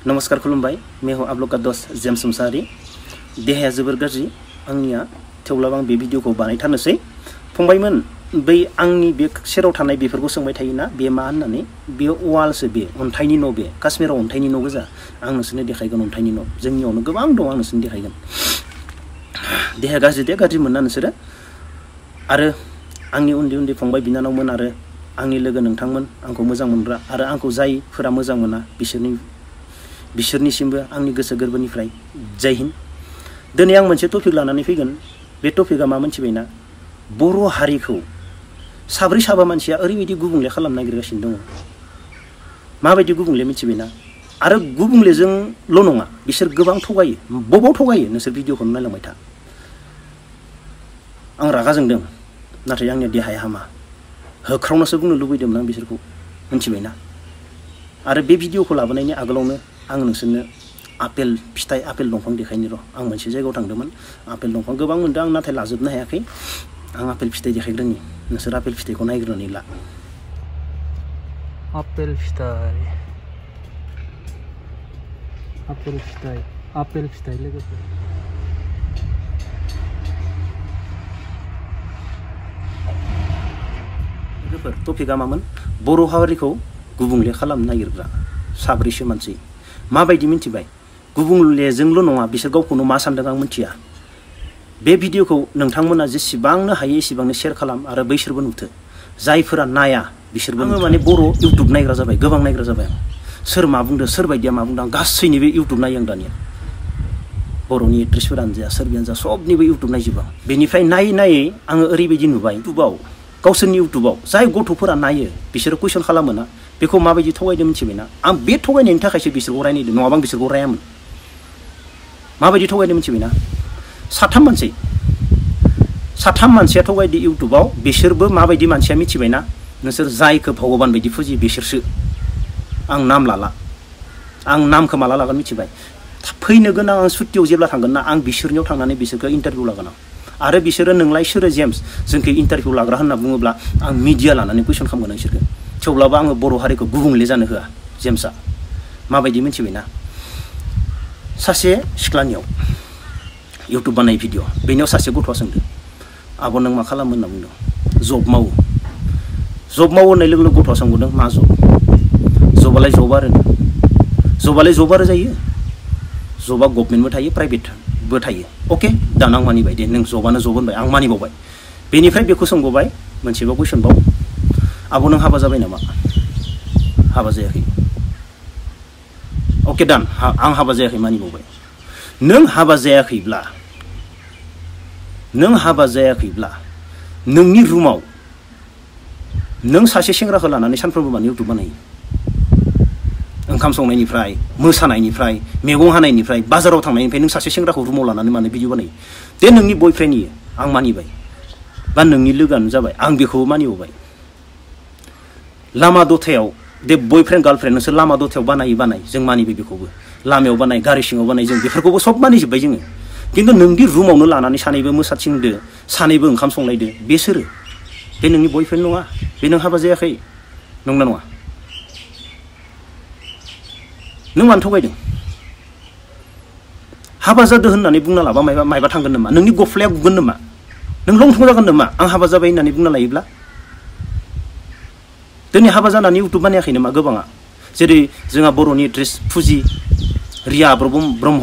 नमस्कार खुलुमबाय मेहो आपलोका दस जेम्स मुसाहारि देहाया जोबोर गाज्रि आंनिया थेवब्लाबो आं बे भिडिअखौ बानायथारनोसै फंबायमोन बै आंनि बे सेराव थानाय बेफोरखौ सोंबाय थायोना बे मा होननानै बे वालसो बे अन्थाइनि न' बे काश्मीराव अन्थाइनि न' गोजा आं नोंसोरनो देखायगोन अन्थाइनि न' जोंनियावनो गोबां दं आं नोंसोरनो देखायगोन देहाया गाज्रि दे गाज्रि मोनना नोंसोरो आरो आंनि उन्दै उन्दै फंबाय बिनानावमोन आरो आंनि लोगो नोंथांमोन आंखौ मोजां मोनग्रा आरो आंखौ जायफोरा मोजां मोना बिसोरनिसिमबो आंनि गोसो गोरबोनिफ्राय जय हिन्द दिनै आं मोनसे टपिक लानानै फैगोन बे टपिकआ मा मोनथिबायना बर' हारिखौ साब्रै साबा मानसिया ओरैबायदि गुबुंले खालामनो नागिरगासिनो दङ माबायदि गुबुंले मिथिबायना आरो गुबुंलेजोंल' नङा बिसोर गोबां थगायो बबाव थगायो नोंसोर भिडिअखौनो नायलांबाय था आं रागा जोंदों नाथाय आंनि देहाया हामा होख्रावनासो बुंनो लुबैदोंमोन आं बिसोरखौ मिथिबायना आरो बे भिडिअखौ लाबोनायनि आगोलावनो आं नोंसोरनो आपेल फिथाइ आपेल दंफां देखायनो र' आं मोनसे जायगायाव थांदोंमोन आपेल दंफां गोबां मोनदों आं नाथाय लाजोबनो हायाखै आं आपेल फिथाइ देखायग्रोनि नोंसोर आपेल फिथाइखौ नायग्रोनानै ला आपेल फिथाइ लोगोफोर टपिकआ मामोन बर' हारिखौ गुबुंले खालामनो नागिरग्रा साब्रैसो मानसि माबायदि मिथिबाय गुबुंलेजोंल' नङा बिसोर गावखौनो मा सानदों आं मिथिया बे भिडिअखौ नोंथांमोना जेसेबांनो हायो एसेबांनो शेयार खालाम आरो बैसोरबो नुथो जायफोरा नाया बिसोरबो आङो माने बर' इउटुब नायग्रा जाबाय गोबां नायग्रा जाबाय आं सोर मा बुंदों सोर बायदिया मा बुंदों आं गासैनिबो इउटुब नायो आं दानिया बर'नि एक्ट्रेसफोरानो जा सोरबियानो जा सबनिबो इउटुब नायजोबो आं बेनिफ्राय नायै नायै आङो ओरैबायदि नुबाय इउटुबाव गावसोरनि इउटुबाव जाय गथ'फोरा नायो बिसोरो कुइसन खालामो ना बेखौ माबायदि थगायदों मिथिबायना आं बे थगायनायनि थाखायसो बिसोरखौ रायनायदों नङाबा आं बिसोरखौ रायामोन माबायदि थगायदों मिथिबायना साथाम मानसिया थगायदो इउटुबाव बिसोरबो माबायदि मानसिया मिथिबायना नोंसोर जायखौ भगबान बायदि फुजियो बिसोरसो आं नाम लाला आं नामखौ माला लागोन मिथिबाय फैनो गोनां आं सुट्टियाव जेब्ला थांगोन ना आं बिसोरनियाव थांनानै बिसोरखौ इन्टारभिउ लागोन आं आरो बिसोरो नोंलाय सोरो जेम्स जोंखौ इन्टारभिउ लाग्रा होनना बुङोब्ला आं मिडिया लानानै कुइसन खालामगोन बिसोरखौ थेवब्लाबो आङो बर' हारिखौ गुबुंले जानो होआ जेम्सआ माबायदि मिथिबायना सासे सिख्लानियाव इउटुब बानाय भिडिअ बेनियाव सासे गथ'आ सोंदों आब' नों मा खालामो होनना बुंदों जब मावो होननाय लोगो लोगो गथ'आ सोंबोदों मा जबालाय जब आरो जायो जबा गभमेन्टबो थायो प्राइभेटबो थायो अके दाना आं मानिबाय दे नों जबानो जब होनबाय आं मानिबावबाय बेनिफ्राय बेखौ सोंबावबाय मोनसेबाव कुइसनबाव आब' नों हाबा जाबाय नामा हाबा जायाखै अके दान आं हाबा जायाखै मानिबावबाय नों हाबा जायाखैब्ला नोंनि रुमाव नों सासे सेंग्राखौ लानानै सानफ्रोमबो माने इउटुब बानायो ओंखाम संनायनिफ्राय मोसानायनिफ्राय मैगं हानायनिफ्राय बाजाराव थांनायनिफ्राय नों सासे सेंग्राखौ रुमाव लानानै माने भिडिअ बानायो दे नोंनि बयफ्रेन्डनि आं मानिबाय बा नोंनि लोगोआनो जाबाय आं बेखौबो मानिबावबाय लामा दथायाव दे बयफ्रेन्ड गार्लफ्रेन्ड नोंसोर लामा दथायाव बानाय जों मानिबाय बेखौबो लामायाव बानाय गारि सिङाव बानाय जों बेफोरखौबो सब मानिजोब्बाय जोङो खिन्थु नोंदि रुमावनो लानानै सानैबो मोसाथिंदो सानैबो ओंखाम संलायदो बे सोरो बे नोंनि बयफ्रेन्ड नङा बे नों हाबा जायाखै नंना नङा नों मानो थगायदों हाबा जादों होननानै बुंना लाबा मायबा थांगोन नामा नोंनि गफ्लाया गुगोन नामा नों लंथं जागोन नामा आं हाबा जाबाय होननानै बुंना लायोब्ला दिनै हाबा जानानै इउटुब बानायाखै नामा गोबाङा जेरै जोंहा बर'नि एक्ट्रेस फुजि रिया ब्रह्म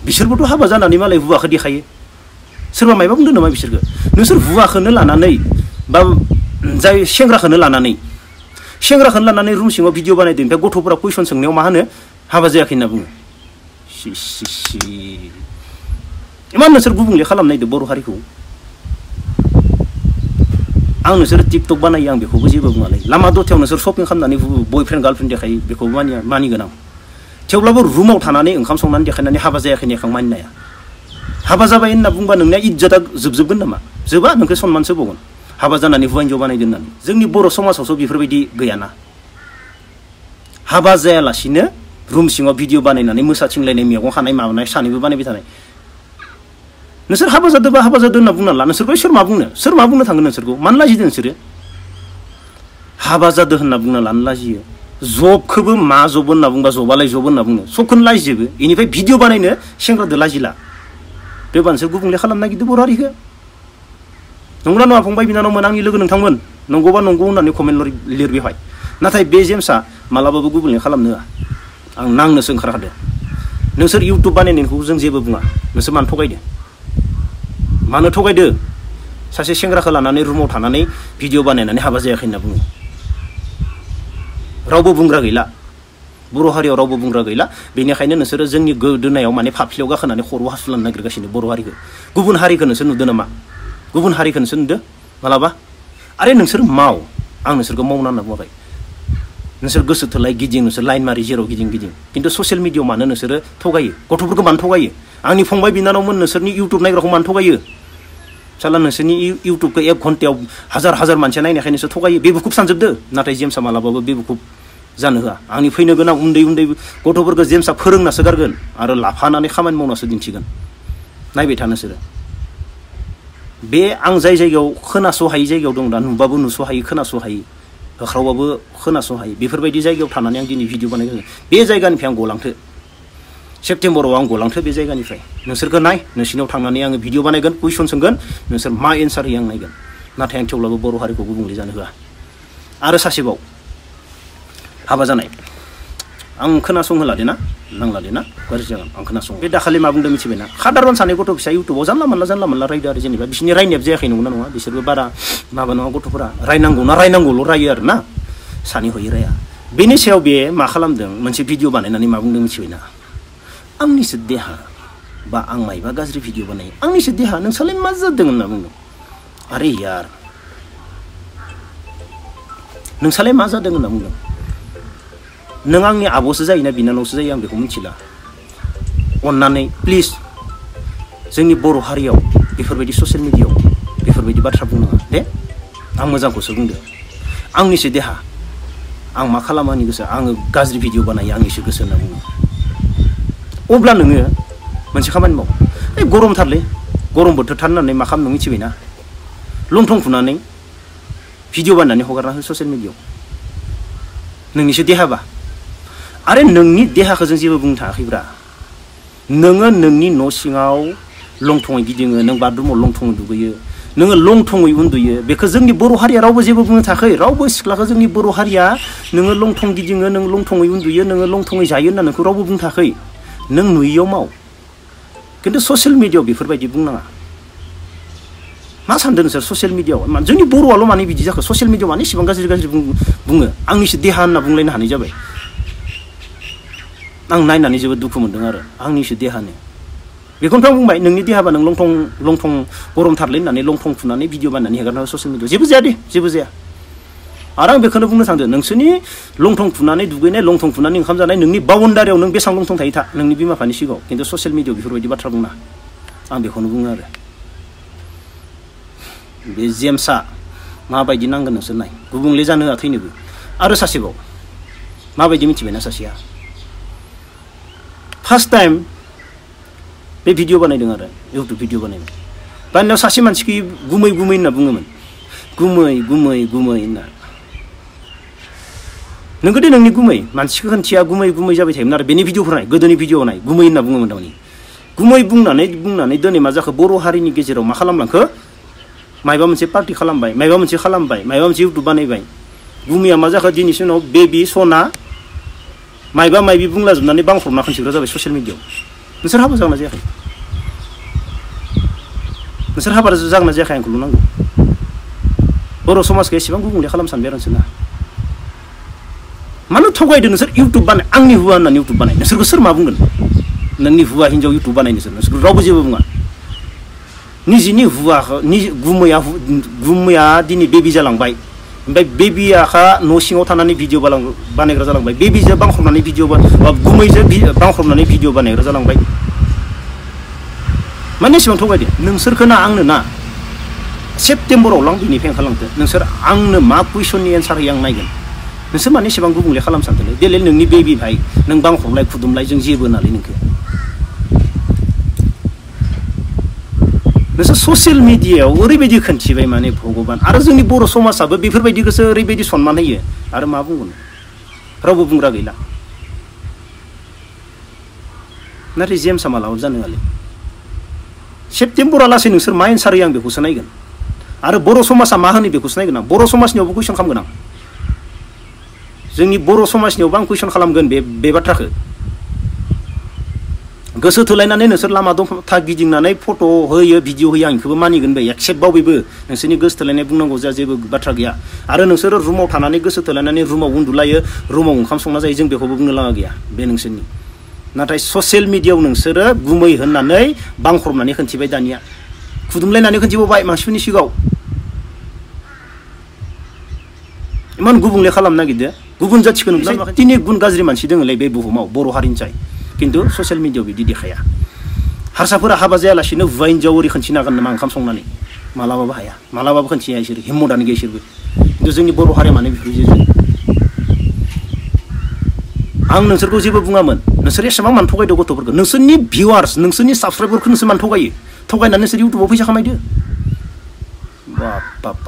बिसोरबोथ' हाबा जानानै मालाय हुवाखौ देखायो सोरबा मायबा बुंदों नामा बिसोरखौ नोंसोर हुवाखौनो लानानै बा जाय सेंग्राखौनो लानानै रुम सिङाव भिडिअ बानायदों ओमफ्राय गथ'फोरा कुइसन सोंनायाव मा होनो हाबा जायाखै होनना बुङो इमान नोंसोर गुबुंले खालामनायदो बर' हारिखौ आं नोंसोर टिकटक बानायो आं बेखौबो जेबो बुङालै लामा दथायाव नोंसोर शपिं खालामनानै बयफ्रेन्ड गार्लफ्रेन्ड देखायो बेखौबो मानिगोन आं थेवब्लाबो रुमाव थानानै ओंखाम संनानै देखायनानै हाबा जायाखै नेखां मानिनो हाया हाबा जाबाय होनना बुंबा नोंनिया इज्जता जोबजोबगोन नामा जोबा नोंखौ सनमानसो बावगोन हाबा जानानै हुवा हिन्जाव बानायदों होननानै जोंनि बर' समाजावसो बेफोरबायदि गैयाना हाबा जायालासिनो रुम सिङाव भिडिअ बानायनानै मोसाथिंलायनाय मैगं खानाय माबानाय सानैबो बानायबाय थानाय नोंसोर हाबा जादोंबा हाबा जादों होनना बुंना ला नोंसोरखौ सोर मा बुंनो थांगोन नोंसोरखौ मानो लाजिदों नोंसोरो हाबा जादों होनना बुंना लानो लाजियो जबखौबो मा जब होनना बुंबा जबालाय जब होनना बुङो सबखौनो लाजिजोबो इनिफ्राय भिडिअ बानायनो सेंग्रादो लाजिला बे बानसो गुबुंले खालामनो नागिरदों बर' हारिखौ नंगौना नङा फंबाय बिनानावमोन आंनि लोगो नोंथांमोन नंगौबा नंगौ होननानै कमेन्ट लिर बेवहाय नाथाय बे जेम्सआ मालाबाबो गुबुंले खालामनो होआ आं नांनोसो ओंखारखादों नोंसोर इउटुब बानायनायखौ जों जेबो बुङा नोंसोर मानो थगायदो मानो थगायदो सासे सेंग्राखौ लानानै रुमाव थानानै भिडिअ बानायनानै हाबा जायाखै होनना बुङो रावबो बुंग्रा गैला बर' हारियाव रावबो बुंग्रा गैला बेनिखायनो नोंसोरो जोंनि गोदोनायाव माने फाफ्लियाव गाखोनानै खर'आव हासुलानो नागिरगासिनो बर' हारिखौ गुबुन हारिखौ नोंसोर नुदों नामा गुबुन हारिखौ नोंसोर नुदों मालाबा आरे नोंसोर माव आं नोंसोरखौ मावना होनना बुङाखै नोंसोर गोसो थोलाय गिदिं नोंसोर लाइन मारि जेराव गिदिं खिन्थु ससियेल मिडियाआव मानो नोंसोरो थगायो गथ'फोरखौ मानो थगायो आंनि फंबाय बिनानावमोन नोंसोरनि इउटुब नायग्राखौ मानो थगायो साला नोंसोरनि इउटुबखौ 1 घन्टायाव हाजार मानसिया नायनायखाय नोंसोर थगायो बेबुखुब सानजोबदो नाथाय जेम्सआ मालाबाबो बेबुखुब जानो होआ आंनि फैनो गोनां उन्दै गथ'फोरखौ जेम्सआ फोरोंनासो गारगोन आरो लाफानानै खामानि मावनासो दिन्थिगोन नायबाय था नोंसोरो बे आं जाय जायगायाव खोनास' हायै जायगायाव दं दा नुबाबो नुस' हायै खोनास' हायै होख्रावबाबो खोनास' हायै बेफोरबायदि जायगायाव थानानै आं दिनै भिडिअ बानायगोन बे जायगानिफ्राय आं गलांथो सेप्तेम्बराव आं गलांथो बे जायगानिफ्राय नोंसोरखौ नाय नोंसिनियाव थांनानै आङो भिडिअ बानायगोन कुइसन सोंगोन नोंसोर मा एन्सार होयो आं नायगोन नाथाय आं थेवब्लाबो बर' हारिखौ गुबुंले जानो होआ आरो सासेबाव हाबा जानाय आं खोनासंहोला देना नांला देना गाज्रि जागोन आं खोनासं बे दाखालि मा बुंदों मिथिबायना खादारन सानै गथ' फिसा इउटुबाव जानला मोनला रायदो आरो जेनेबा बिसोरनि रायनाया जायाखै नंगौना नङा बिसोरबो बारा माबा नङा गथ'फोरा रायनांगौल' रायो आरो ना सानै हयै राया बेनि सायाव बे मा खालामदों मोनसे भिडिअ बानायनानै मा बुंदों मिथिबायना आंनिसो देहा बा आं मायबा गाज्रि भिडिअ बानायो आंनिसो देहा नोंसालाय मा जादों होनना बुंदों आरे यार नोंसालाय मा जादों होनना बुंदों नों आंनि आब'सो जायोना बिनानावसो जायो आं बेखौ मिथिला अन्नानै प्लिज जोंनि बर' हारियाव बेफोरबायदि ससियेल मिडियाआव बेफोरबायदि बाथ्रा बुंनाङा दे आं मोजांखौसो बुंदो आंनिसो देहा आं मा खालामो आंनि गोसो आङो गाज्रि भिडिअ बानायो आंनिसो गोसो होनना बुङो अब्ला नोङो मोनसे खामानि माव गरमथारलै गरम बोथोरथार होननानै मा खालामनो मिथिबायना लंथं फुनानै भिडिअ बानायनानै हगारना हो ससियेल मिडियाआव नोंनिसो देहाबा आरे नोंनि देहाखौ जों जेबो बुंनो थाङाखैब्रा नोङो नोंनि न' सिङाव लंथङै गिदिङो नों बाथरुमाव लंथङै दुगैयो नोङो लंथङै उन्दुयो बेखौ जोंनि बर' हारिया रावबो जेबो बुंनो थाखाय रावबो सिख्लाखौ जोंनि बर' हारिया नोङो लंथं गिदिङो नों लंथङै उन्दुयो नोङो लंथङै जायो होनना नोंखौ रावबो बुंनो थाखाय नों नुयियाव माव खिन्थु ससियेल मिडियाआव बेफोरबायदि बुंनाङा मा सानदों नोंसोर ससियेल मिडियाआव जोंनि बर'आल' माने बिदि जाखो ससियेल मिडियाआव माने इसेबां गाज्रि बुङो आंनिसो देहा होनना बुंलायनो हानाय जाबाय आं नायनानै जोबोद दुखु मोनदों आरो आंनिसो देहानो बेखौनो आं बुंबाय नोंनि देहाबा नों लंथं गरमथारलै होननानै लंथं फुनानै भिडिअ बानायनानै हेगारना ससियेल मिडियाआव जेबो जाया दे जेबो जाया आरो आं बेखौनो बुंनो सानदों नोंसोरनि लंथं फुनानै दुगैनाय लंथं फुनानै ओंखाम जानाय नोंनि बाउन्डारियाव नों बेसेबां लंथं थायो था नोंनि बिमा बिफानि सिगाङाव खिन्थु ससियेल मिडियाआव बेफोरबायदि बाथ्रा बुंना आं बेखौनो बुङो आरो बे जेम्सआ माबायदि नांगोन नोंसोर नाय गुबुंले जानो होआ थैनोबो आरो सासेबाव माबायदि मिथिबायना सासेया फार्स्ट टाइम बे भिडिअ बानायदों आरो इउटुब भिडिअ बानायदों बानायनायाव सासे मानसिखौ गुमै होनना बुङोमोन गुमै होनना नोंगो दे नोंनि गुमै मानसिखौ खोन्थिया गुमै जाबाय थायोमोन आरो बेनि भिडिअफोर नाय गोदोनि भिडिअ नाय गुमै होनना बुङोमोन दावनि गुमै बुंनानै दिनै मा जाखो बर' हारिनि गेजेराव मा खालामलांखो मायबा मोनसे पार्टि खालामबाय मायबा मोनसे इउटुब बानायबाय गुमैया मा जाखो दिनैसिम उनाव बेबि सना मायबा बुंलाजोबनानै बांफ्रबना खनसेग्रा जाबाय ससियेल मिडियाआव नोंसोर हाबा जागोना जायाखै नोंसोर हाबा जागोना जायाखै आंखौल' नांगौ बर' समाजखौ एसेबां गुबुंले खालाम सानबाय आरो नोंसोरना मानो थगायदो नोंसोर इउटुब बानाय आंनि हुवा होननानै इउटुब बानाय नोंसोरखौ सोर मा बुंगोन नोंनि हुवा हिन्जाव इउटुब बानाय नोंसोरखौ रावबो जेबो बुङा निजिनि हुवाखौ गुमैया दिनै बेबि जालांबाय ओमफ्राय बेबियाखा न' सिङाव थानानै भिडिअ बानायग्रा जालांबाय बेबिजों बांख्रबनानै गुमैजों बांख्रबनानै भिडिअ बानायग्रा जालांबाय माने एसेबां थगायदो नोंसोरखौ ना आंनो ना सेप्तेम्बराव लां बेनिफ्राय ओंखारलांदो नोंसोर आंनो मा कुइसननि एन्सार होयो आं नायगोन नोंसोर माने एसेबां गुबुंले खालाम सानदोंलै देलै नोंनि बेबि भाइ नों बांख्रबलाय खुदुमलाय जों जेबो नालाय नोंखौ नोंसोर ससियेल मिडियाआव ओरैबायदि खोन्थिबाय माने भगबान आरो जोंनि बर' समाजाबो बेफोरबायदिखौसो ओरैबायदि सनमान होयो आरो मा बुंगोन रावबो बुंग्रा गैला नाथाय जेम्सआ मालाबा जानो हाले सेप्तेम्बरा लासै नोंसोर मा एन्सार होयो आं बेखौसो नायगोन आरो बर' समाजा मा होनो बेखौसो नायगोन आं बर' समाजनियावबो कुइसन खालामगोन आं जोंनि बर' समाजनियावबो आं कुइसन खालामगोन बे बाथ्राखौ गोसो थोलायनानै नोंसोर लामा दंथा गिदिंनानै फट' होयो भिडिअ होयो आं बेखौबो मानिगोन बे एक्सेप्टआव बेबो नोंसोरनि गोसो थोलायनाय बुंनांगौ जा जेबो बाथ्रा गैया आरो नोंसोरो रुमाव थानानै गोसो थोलायनानै रुमाव उन्दुलायो रुमाव ओंखाम संना जायो जों बेखौबो बुंनो लागा गैया बे नोंसोरनि नाथाय ससियेल मिडियायाव नोंसोरो गुमै होननानै बांख्रबनानै खोन्थिबाय दानिया खुदुमलायनानै खोन्थिबावबाय मानसिफोरनि सिगाङाव इमान गुबुंले खालामनो नागिरदो गुबुन जाथिखौ नुब्ला तिनि गुन गाज्रि मानसि दङलै बे बुहुमाव बर' हारिनि जाय खिन्थु ससियेल मिडियायाव बिदि देखाया हारसाफोरा हाबा जायालासिनो हुवा हिन्जाव ओरै खोन्थिनो हागोन नामा ओंखाम संनानै मालाबाबो हाया मालाबाबो खोन्थिया इसोर हिम्मतआनो गैया इसोरबो खिन्थु जोंनि बर' हारिया मानो बेफोरबायदि आं नोंसोरखौ जेबो बुङामोन नोंसोर एसेबां मानो थगायदो गथ'फोरखौ नोंसोरनि भिउवार्स नोंसोरनि साबसक्राइबारखौ नोंसोर मानो थगायो थगायनानै नोंसोर इउटुबाव फैसा खामायदो बाप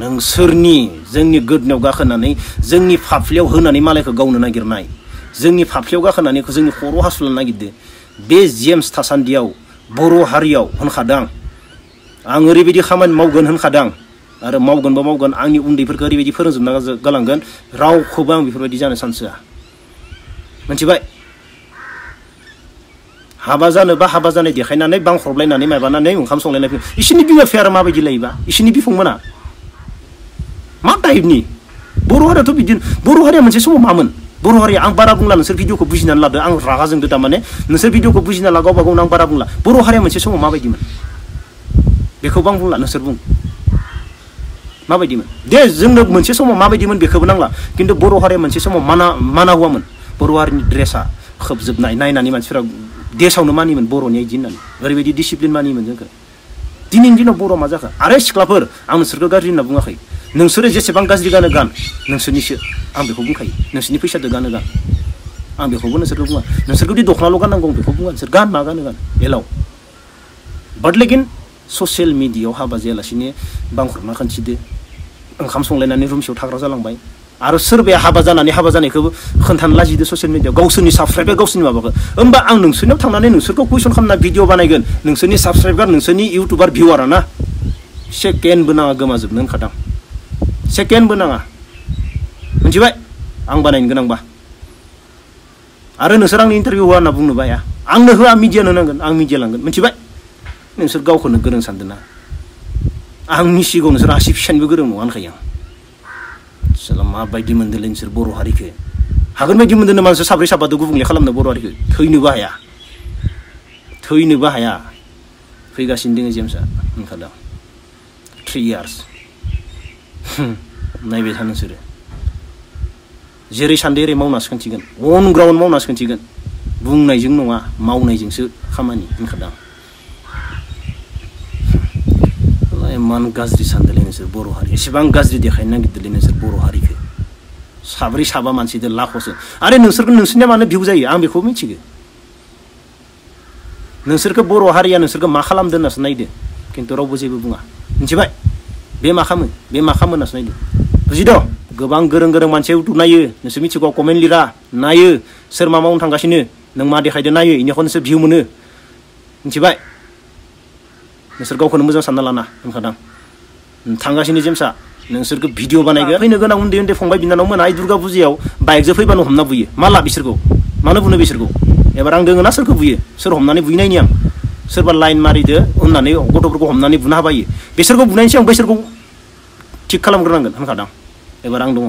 नोंसोरनि जोंनि गोदनायाव गाखोनानै जोंनि फाफ्लियाव होनानै मालायखौ गावनो नागिरनाय जोंनि फाफ्लियाव गाखोनानै जोंनि खर' हासुलानो नागिरदो बे जेम्स थासान्दियाव बर' हारियाव होनखादां आं ओरैबायदि खामानि मावगोन होनखादां आरो मावगोनबो मावगोन आंनि उन्दैफोरखौ ओरैबायदि फोरोंजोबना गालांगोन रावखौबो आं बेफोरबायदि जानो सानसोआ मिथिबाय हाबा जानोबा हाबा जानाय देखायनानै बांख्रबलायनानै माबानानै ओंखाम संलायनाय इसोरनि बिमा बिफाया माबायदि लायोबा इसोरनि बिफंमोना मा टाइपनि बर' हारियाथ' बिदिनो बर' हारिया मोनसे समाव मामोन बर' हारिया आं बारा बुंला नोंसोर भिडिअखौ बुजिनानै लादो आं रागा जोंदो तारमाने नोंसोर भिडिअखौ बुजिना ला गावबा गावनो आं बारा बुंला बर' हारिया मोनसे समाव माबायदिमोन बेखौबो आं बुंला नोंसोर बुं माबायदिमोन दे जोंनो मोनसे समाव माबायदिमोन बेखौबो नांला खिन्थु बर' हारिया मोनसे समाव माना हुआमोन बर' हारिनि ड्रेसा खोबजोबनाय नायनानै मानसिफोरा देसावनो मानिमोन बर'नि इदि होननानै ओरैबायदि डिसिप्लिन मानिमोन जोंखौ दिनैनि दिनाव बर' मा जाखो आरो सिख्लाफोर आं नोंसोरखौ गाज्रि होनना बुङाखै नोंसोरो जेसेबां गाज्रि गानो गान नोंसोरनिसो आं बेखौ बुंखायो नोंसोरनि फैसादो गानो गान आं बेखौबो नोंसोरखौ बुङा नोंसोरखौ दि दख'नाल' गाननांगौ बेखौ बुङा नोंसोर गान मा गानो गान एलाव बाट लेकिन ससियेल मिडियायाव हाबा जायालासिनो बांख्रबना खोन्थिदो ओंखाम संलायनानै रुमसेयाव थाग्रा जालांबाय आरो सोरबाया हाबा जानानै हाबा जानायखौबो खोन्थानो लाजिदो ससियेल मिडियायाव गावसोरनि साबसक्राइबार गावसोरनि माबाखौ होमबा आं नोंसोरनियाव थांनानै नोंसोरखौ कुइसन खालामना भिडिअ बानायगोन नोंसोरनि साबसक्राइबार नोंसोरनि इउटुबार भिउवारा ना सेकेन्डबो नाङा गोमाजोबनो होनखादां सेकेन्डबो नाङा मिथिबाय आं बानायनो गोनांबा आरो नोंसोर आंनि इन्टारभिउ होआ होनना बुंनो बाया आंनो होआ मिडियानो नांगोन आं मिडिया लांगोन मिथिबाय नोंसोर गावखौनो गोरों सानदोंना आंनि सिगाङाव नोंसोर आसि फिसानिबो गोरों नङा होनखायो आं सोला माबायदि मोन्दोंलै नोंसोर बर' हारिखौ हागोन बायदि मोन्दों नामा नोंसोर साब्रै साबादो गुबुंले खालामनो बर' हारिखौ थैनोबो हाया फैगासिनो दङ जेम्सआ होनखादों 3 years नायबाय था नोंसोरो जेरै सान्दो एरै मावनासो खोन्थिगोन अन ग्राउन्ड मावनासो खोन्थिगोन बुंनायजों नङा मावनायजोंसो खामानि होनखादों इमान गाज्रि सानदोंलै नोंसोर बर' हारि एसेबां गाज्रि देखायनो नागिरदोंलै नोंसोर बर' हारिखौ साब्रै साबा मानसिजों लाख'सो आरो नोंसोरनिया मानो भिउ जायो आं बेखौ मिथिगो नोंसोरखौ बर' हारिया नोंसोरखौ मा खालामदों होननासो नायदो खिन्थु रावबो जेबो बुङा मिथिबाय बे मा खालामो होननासो नायदो बुजिदों गोबां गोरों गोरों मानसिया इउटुब नायो नोंसोर मिथिगौ कमेन्ट लिरा नायो सोर मा मावनो थांगासिनो नों मा देखायदो नायो इनिखौ नोंसोर भिउ मोनो मिथिबाय नोंसोर गावखौनो मोजां सानना लाना होनखादां थांगासिनो जेम्सआ नोंसोरखौ भिडिअ बानायगोन फैनो गोनां उन्दै उन्दै फंबाय बिनानावमोना दुर्गा फुजायाव बाइकजों फैबानो हमना बुयो मा लाब बिसोरखौ मानो बुनो बिसोरखौ एबार आं दोङो ना सोरखौ बुयो सोर हमनानै बुयनायनि आं सोरबा लाइन मारिदो होननानै गथ'फोरखौ हमनानै बुना होबायो बिसोरखौ बुनायनि सिगां बैसोरखौ थिग खालामग्रोनांगोन होनखादां एबार आं दङ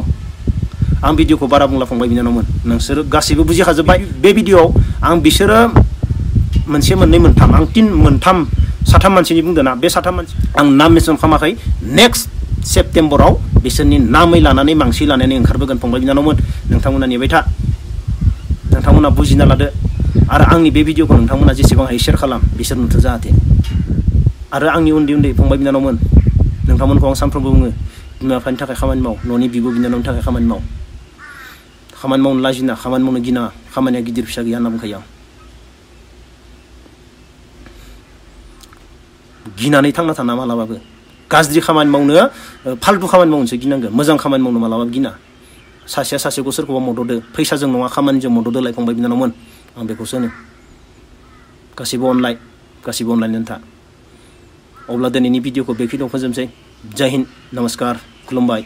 आं भिडिअखौ बारा बुंला फंबाय बिनानावमोन नोंसोर गासैबो बुजिखाजोब्बाय बे भिडिअआव आं बिसोरो मोनसे मोननै मोनथाम आं मोनथाम साथाम मानसिनि बुंदों ना बे साथाम मानसि आं नाम मेनसन खालामाखै नेक्स्ट सेप्तेम्बराव बिसोरनि नामै लानानै मांसि लानानै ओंखारबोगोन फंबाय बिनानावमोन नोंथांमोना नेबाय था नोंथांमोना बुजिना लादो आरो आंनि बे भिडिअखौ नोंथांमोना जेसेबां हायो शेयार खालाम बिसोर नुथो जाहाथे आरो आंनि उन्दै उन्दै फंबाय बिनानावमोन नोंथांमोनखौ आं सानफ्रोमबो बुङो बिमा बिफानि थाखाय खामानि माव न'नि बिब' बिनानावनि थाखाय खामानि मावनो लाजिना खामानि मावनो गिना खामानिया गिदिर फिसा गैया होनना बुंखायो आं गिनानै थांना थाना मालाबाबो गाज्रि खामानि मावनो फाल्तु खामानि मावनोसो गिनांगौ मोजां खामानि मावनो मालाबाबो गिना सासेया सासेखौ सोरखौबा मददो फैसाजों नङा खामानिजों मददोलाय फंबाय बिनानावमोन आं बेखौसो होनो गासिबो अनलाइन था अब्ला दिनैनि भिडिअखौ बेखिनियाव फोजोबसै जय हिन्द नमस्कार खुलुमबाय।